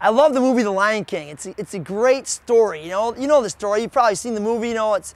I love the movie The Lion King. It's a great story. You know the story. You've probably seen the movie. You know, it's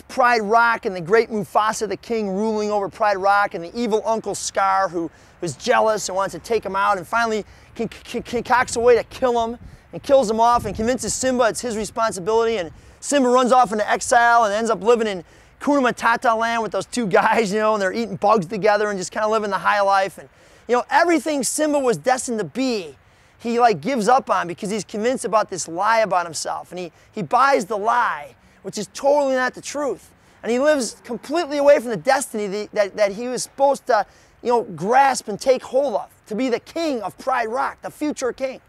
Pride Rock and the great Mufasa the king ruling over Pride Rock, and the evil Uncle Scar who was jealous and wants to take him out, and finally concocts a way to kill him and kills him off and convinces Simba it's his responsibility, and Simba runs off into exile and ends up living in Hakuna Matata land with those two guys, you know, and they're eating bugs together and just kind of living the high life. And you know, everything Simba was destined to be, he like gives up on because he's convinced about this lie about himself, and he buys the lie, which is totally not the truth. And he lives completely away from the destiny that he was supposed to, you know, grasp and take hold of, to be the king of Pride Rock, the future king.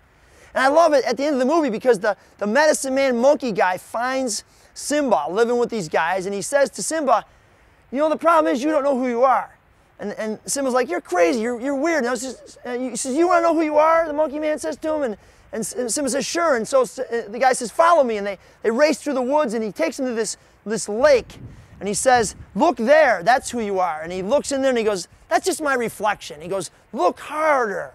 And I love it at the end of the movie because the medicine man monkey guy finds Simba living with these guys, and he says to Simba, you know, the problem is you don't know who you are. And Simba's like, you're crazy, you're weird. And he says, you want to know who you are? The monkey man says to him, and Simba says, sure. And so the guy says, follow me. And they race through the woods, and he takes him to this lake. And he says, look there, that's who you are. And he looks in there and he goes, that's just my reflection. He goes, look harder.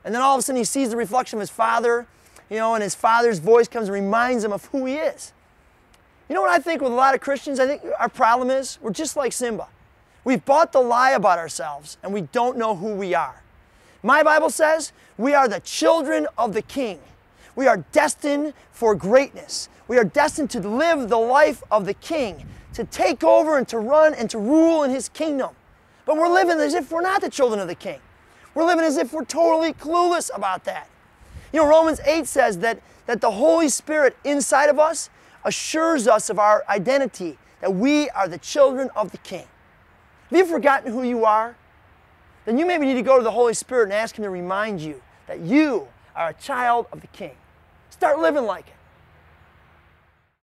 And then all of a sudden he sees the reflection of his father, you know, and his father's voice comes and reminds him of who he is. You know what I think with a lot of Christians? I think our problem is we're just like Simba. We've bought the lie about ourselves and we don't know who we are. My Bible says we are the children of the King. We are destined for greatness. We are destined to live the life of the King, to take over and to run and to rule in His kingdom. But we're living as if we're not the children of the King. We're living as if we're totally clueless about that. You know, Romans 8 says that the Holy Spirit inside of us assures us of our identity, that we are the children of the King. Have you forgotten who you are? Then you maybe need to go to the Holy Spirit and ask Him to remind you that you are a child of the King. Start living like it.